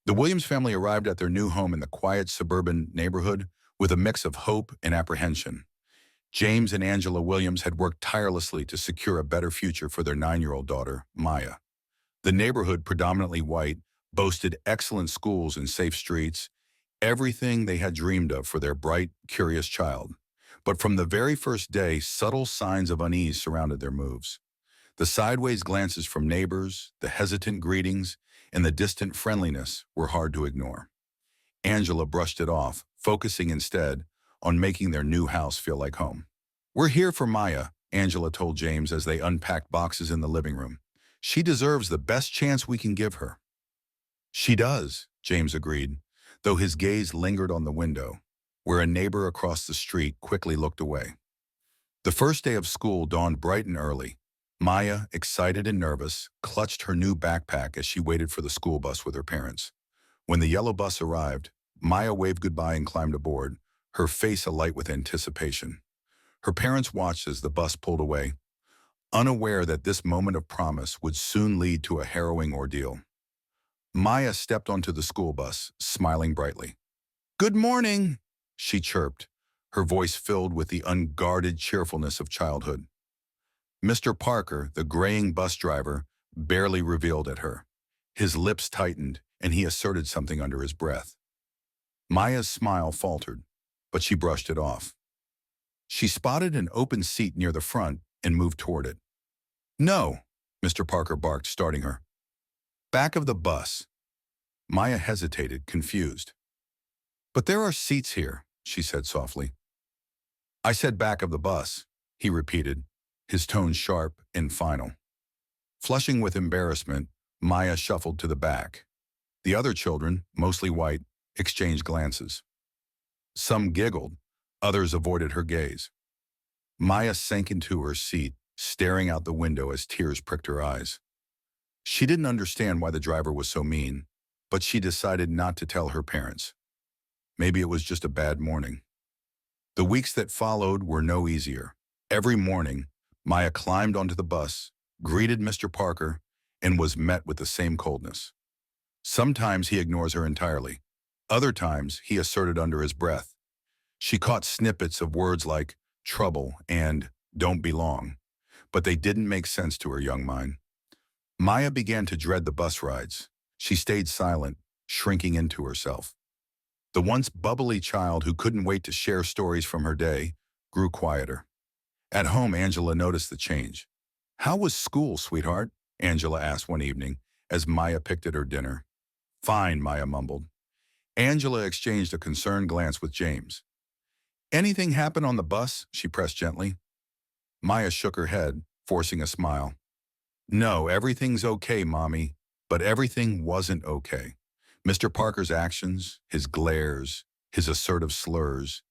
The Williams family arrived at their new home in the quiet suburban neighborhood with a mix of hope and apprehension. James and Angela Williams had worked tirelessly to secure a better future for their 9-year-old daughter, Maya. The neighborhood, predominantly white, boasted excellent schools and safe streets, everything they had dreamed of for their bright, curious child. But from the very first day, subtle signs of unease surrounded their moves. The sideways glances from neighbors, the hesitant greetings, and the distant friendliness were hard to ignore. Angela brushed it off, focusing instead on making their new house feel like home. "We're here for Maya," Angela told James as they unpacked boxes in the living room. "She deserves the best chance we can give her." "She does," James agreed, though his gaze lingered on the window, where a neighbor across the street quickly looked away. The first day of school dawned bright and early. Maya, excited and nervous, clutched her new backpack as she waited for the school bus with her parents. When the yellow bus arrived, Maya waved goodbye and climbed aboard, her face alight with anticipation. Her parents watched as the bus pulled away, unaware that this moment of promise would soon lead to a harrowing ordeal. Maya stepped onto the school bus, smiling brightly. "Good morning," she chirped, her voice filled with the unguarded cheerfulness of childhood. Mr. Parker, the graying bus driver, barely revealed at her. His lips tightened, and he asserted something under his breath. Maya's smile faltered, but she brushed it off. She spotted an open seat near the front and moved toward it. "No," Mr. Parker barked, starting her. "Back of the bus." Maya hesitated, confused. "But there are seats here," she said softly. "I said back of the bus," he repeated, his tone sharp and final. Flushing with embarrassment, Maya shuffled to the back. The other children, mostly white, exchanged glances. Some giggled, others avoided her gaze. Maya sank into her seat, staring out the window as tears pricked her eyes. She didn't understand why the driver was so mean, but she decided not to tell her parents. Maybe it was just a bad morning. The weeks that followed were no easier. Every morning, Maya climbed onto the bus, greeted Mr. Parker, and was met with the same coldness. Sometimes he ignores her entirely. Other times, he asserted under his breath. She caught snippets of words like trouble and don't belong, but they didn't make sense to her young mind. Maya began to dread the bus rides. She stayed silent, shrinking into herself. The once bubbly child who couldn't wait to share stories from her day grew quieter. At home, Angela noticed the change. "How was school, sweetheart?" Angela asked one evening as Maya picked at her dinner. "Fine," Maya mumbled. Angela exchanged a concerned glance with James. "Anything happen on the bus?" she pressed gently. Maya shook her head, forcing a smile. "No, everything's okay, Mommy." But everything wasn't okay. Mr. Parker's actions, his glares, his assertive slurs,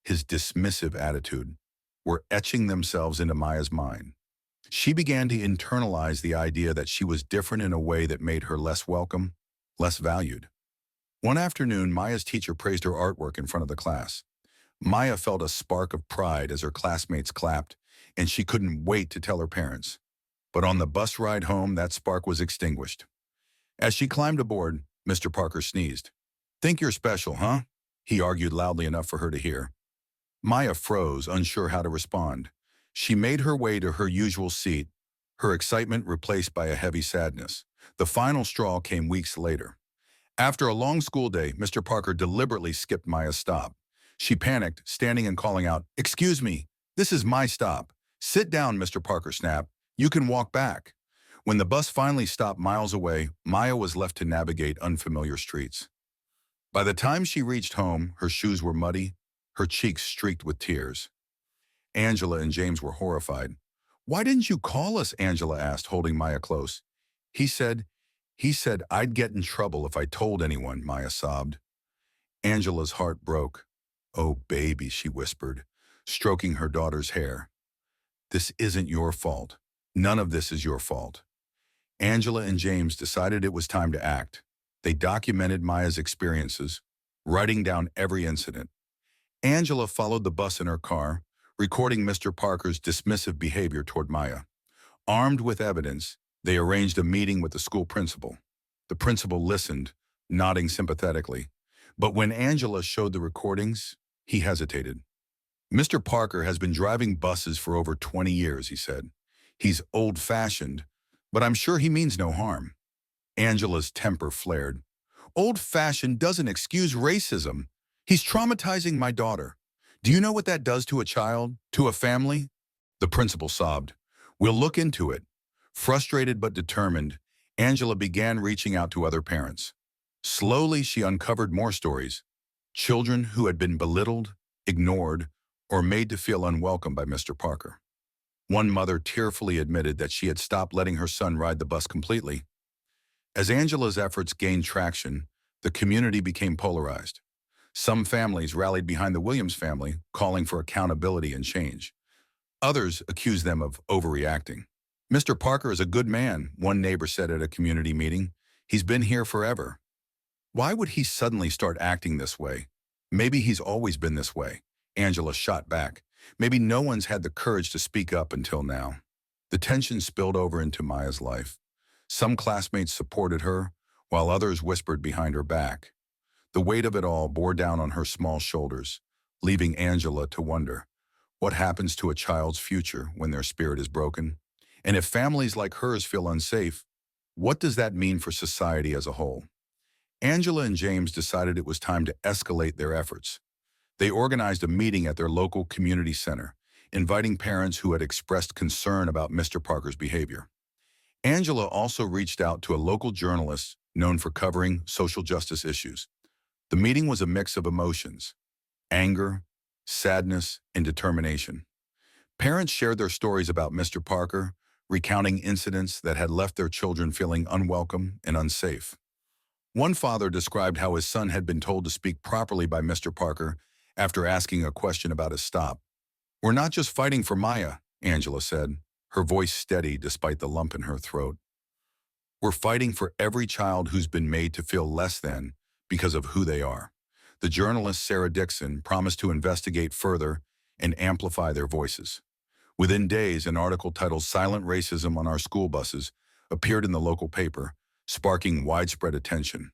his dismissive attitude, were etching themselves into Maya's mind. She began to internalize the idea that she was different in a way that made her less welcome, less valued. One afternoon, Maya's teacher praised her artwork in front of the class. Maya felt a spark of pride as her classmates clapped, and she couldn't wait to tell her parents. But on the bus ride home, that spark was extinguished. As she climbed aboard, Mr. Parker sneezed. "Think you're special, huh?" he argued loudly enough for her to hear. Maya froze, unsure how to respond. She made her way to her usual seat, her excitement replaced by a heavy sadness. The final straw came weeks later. After a long school day, Mr. Parker deliberately skipped Maya's stop. She panicked, standing and calling out, "Excuse me, this is my stop." "Sit down," Mr. Parker snapped. "You can walk back." When the bus finally stopped miles away, Maya was left to navigate unfamiliar streets. By the time she reached home, her shoes were muddy, her cheeks streaked with tears. Angela and James were horrified. "Why didn't you call us?" Angela asked, holding Maya close. He said I'd get in trouble if I told anyone," Maya sobbed. Angela's heart broke. "Oh, baby," she whispered, stroking her daughter's hair. "This isn't your fault. None of this is your fault." Angela and James decided it was time to act. They documented Maya's experiences, writing down every incident. Angela followed the bus in her car, recording Mr. Parker's dismissive behavior toward Maya. Armed with evidence, they arranged a meeting with the school principal. The principal listened, nodding sympathetically. But when Angela showed the recordings, he hesitated. Mr. Parker has been driving buses for over 20 years, he said. He's old-fashioned, but I'm sure he means no harm. Angela's temper flared. Old-fashioned doesn't excuse racism. He's traumatizing my daughter. Do you know what that does to a child, to a family? The principal sobbed. We'll look into it. Frustrated but determined, Angela began reaching out to other parents. Slowly, she uncovered more stories. Children who had been belittled, ignored, or made to feel unwelcome by Mr. Parker. One mother tearfully admitted that she had stopped letting her son ride the bus completely. As Angela's efforts gained traction, the community became polarized. Some families rallied behind the Williams family, calling for accountability and change. Others accused them of overreacting. Mr. Parker is a good man, one neighbor said at a community meeting. He's been here forever. Why would he suddenly start acting this way? Maybe he's always been this way. Angela shot back. Maybe no one's had the courage to speak up until now. The tension spilled over into Maya's life. Some classmates supported her, while others whispered behind her back. The weight of it all bore down on her small shoulders, leaving Angela to wonder, what happens to a child's future when their spirit is broken? And if families like hers feel unsafe, what does that mean for society as a whole? Angela and James decided it was time to escalate their efforts. They organized a meeting at their local community center, inviting parents who had expressed concern about Mr. Parker's behavior. Angela also reached out to a local journalist known for covering social justice issues. The meeting was a mix of emotions: anger, sadness, and determination. Parents shared their stories about Mr. Parker, recounting incidents that had left their children feeling unwelcome and unsafe. One father described how his son had been told to speak properly by Mr. Parker after asking a question about his stop. We're not just fighting for Maya, Angela said, her voice steady despite the lump in her throat. We're fighting for every child who's been made to feel less than because of who they are. The journalist Sarah Dixon promised to investigate further and amplify their voices. Within days, an article titled "Silent Racism on Our School Buses" appeared in the local paper, sparking widespread attention.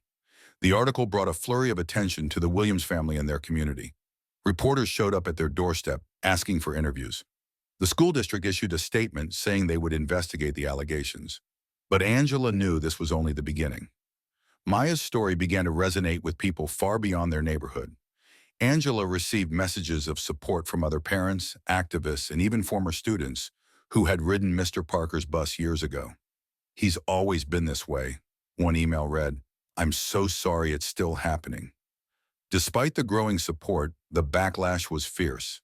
The article brought a flurry of attention to the Williams family and their community. Reporters showed up at their doorstep, asking for interviews. The school district issued a statement saying they would investigate the allegations. But Angela knew this was only the beginning. Maya's story began to resonate with people far beyond their neighborhood. Angela received messages of support from other parents, activists, and even former students who had ridden Mr. Parker's bus years ago. He's always been this way, one email read. I'm so sorry it's still happening. Despite the growing support, the backlash was fierce.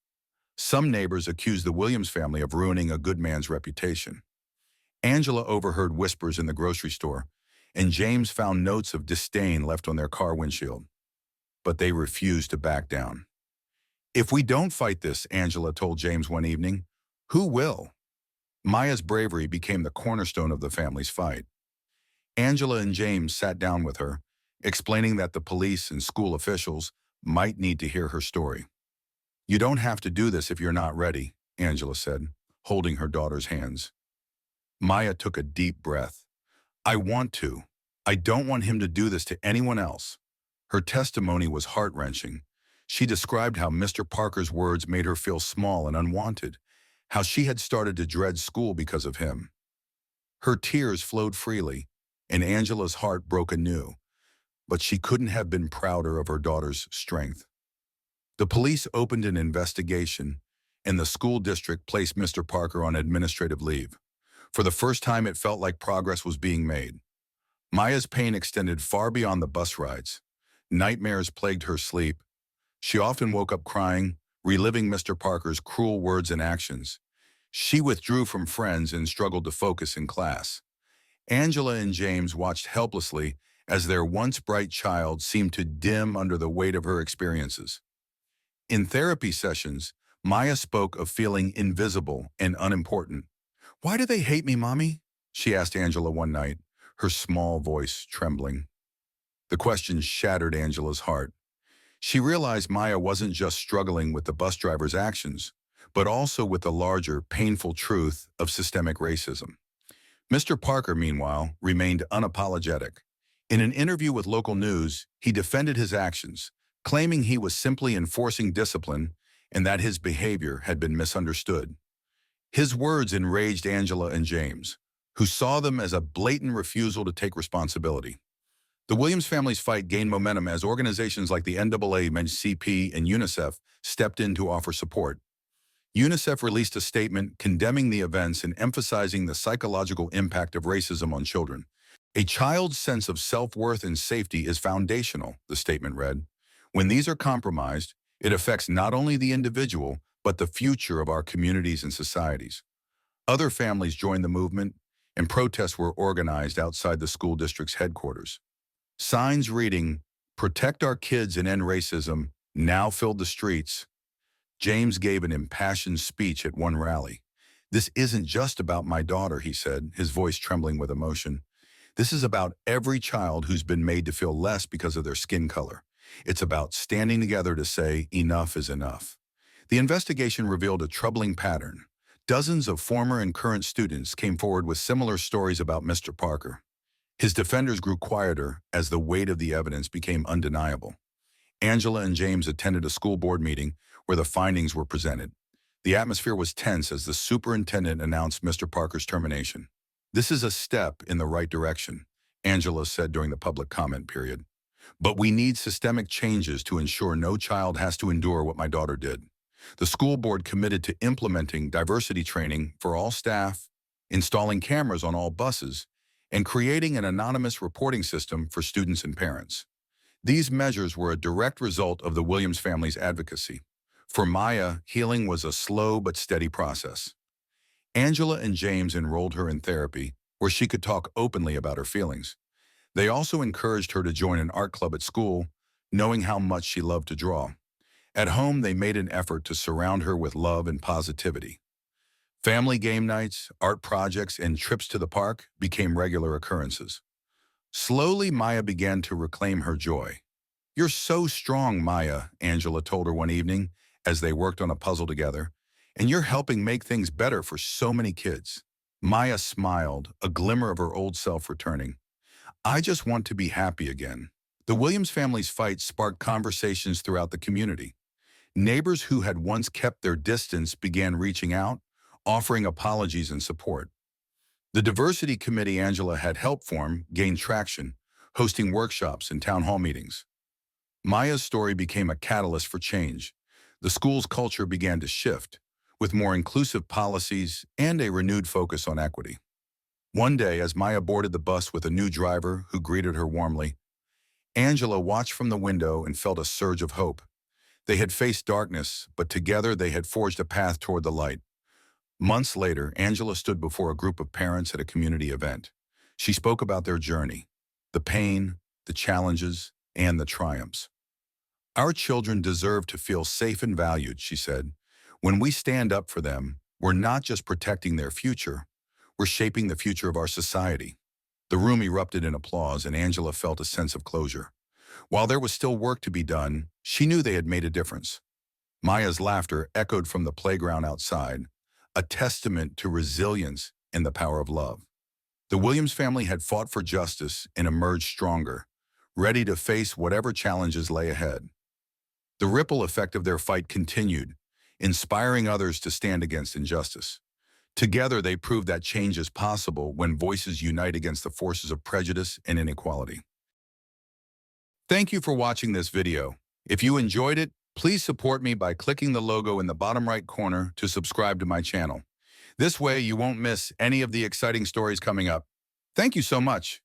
Some neighbors accused the Williams family of ruining a good man's reputation. Angela overheard whispers in the grocery store, and James found notes of disdain left on their car windshield. But they refused to back down. If we don't fight this, Angela told James one evening, who will? Maya's bravery became the cornerstone of the family's fight. Angela and James sat down with her, explaining that the police and school officials might need to hear her story. You don't have to do this if you're not ready, Angela said, holding her daughter's hands. Maya took a deep breath. I want to. I don't want him to do this to anyone else. Her testimony was heart-wrenching. She described how Mr. Parker's words made her feel small and unwanted, how she had started to dread school because of him. Her tears flowed freely, and Angela's heart broke anew, but she couldn't have been prouder of her daughter's strength. The police opened an investigation, and the school district placed Mr. Parker on administrative leave. For the first time, it felt like progress was being made. Maya's pain extended far beyond the bus rides. Nightmares plagued her sleep. She often woke up crying, reliving Mr. Parker's cruel words and actions. She withdrew from friends and struggled to focus in class. Angela and James watched helplessly as their once bright child seemed to dim under the weight of her experiences. In therapy sessions, Maya spoke of feeling invisible and unimportant. Why do they hate me, Mommy? She asked Angela one night, her small voice trembling. The question shattered Angela's heart. She realized Maya wasn't just struggling with the bus driver's actions, but also with the larger, painful truth of systemic racism. Mr. Parker, meanwhile, remained unapologetic. In an interview with local news, he defended his actions, claiming he was simply enforcing discipline and that his behavior had been misunderstood. His words enraged Angela and James, who saw them as a blatant refusal to take responsibility. The Williams family's fight gained momentum as organizations like the NAACP and UNICEF stepped in to offer support. UNICEF released a statement condemning the events and emphasizing the psychological impact of racism on children. A child's sense of self-worth and safety is foundational, the statement read. When these are compromised, it affects not only the individual, but the future of our communities and societies. Other families joined the movement, and protests were organized outside the school district's headquarters. Signs reading, "Protect our kids and end racism," now filled the streets. James gave an impassioned speech at one rally. "This isn't just about my daughter," he said, his voice trembling with emotion. "This is about every child who's been made to feel less because of their skin color. It's about standing together to say enough is enough." The investigation revealed a troubling pattern. Dozens of former and current students came forward with similar stories about Mr. Parker. His defenders grew quieter as the weight of the evidence became undeniable. Angela and James attended a school board meeting where the findings were presented. The atmosphere was tense as the superintendent announced Mr. Parker's termination. "This is a step in the right direction," Angela said during the public comment period. "But we need systemic changes to ensure no child has to endure what my daughter did." The school board committed to implementing diversity training for all staff, installing cameras on all buses, and creating an anonymous reporting system for students and parents. These measures were a direct result of the Williams family's advocacy. For Maya, healing was a slow but steady process. Angela and James enrolled her in therapy, where she could talk openly about her feelings. They also encouraged her to join an art club at school, knowing how much she loved to draw. At home, they made an effort to surround her with love and positivity. Family game nights, art projects, and trips to the park became regular occurrences. Slowly, Maya began to reclaim her joy. "You're so strong, Maya," Angela told her one evening as they worked on a puzzle together, "and you're helping make things better for so many kids." Maya smiled, a glimmer of her old self returning. "I just want to be happy again." The Williams family's fight sparked conversations throughout the community. Neighbors who had once kept their distance began reaching out, offering apologies and support. The diversity committee Angela had helped form gained traction, hosting workshops and town hall meetings. Maya's story became a catalyst for change. The school's culture began to shift, with more inclusive policies and a renewed focus on equity. One day, as Maya boarded the bus with a new driver who greeted her warmly, Angela watched from the window and felt a surge of hope. They had faced darkness, but together they had forged a path toward the light. Months later, Angela stood before a group of parents at a community event. She spoke about their journey, the pain, the challenges, and the triumphs. "Our children deserve to feel safe and valued," she said. "When we stand up for them, we're not just protecting their future, we're shaping the future of our society." The room erupted in applause, and Angela felt a sense of closure. While there was still work to be done, she knew they had made a difference. Maya's laughter echoed from the playground outside, a testament to resilience and the power of love. The Williams family had fought for justice and emerged stronger, ready to face whatever challenges lay ahead. The ripple effect of their fight continued, inspiring others to stand against injustice. Together, they proved that change is possible when voices unite against the forces of prejudice and inequality. Thank you for watching this video. If you enjoyed it, please support me by clicking the logo in the bottom right corner to subscribe to my channel. This way, you won't miss any of the exciting stories coming up. Thank you so much.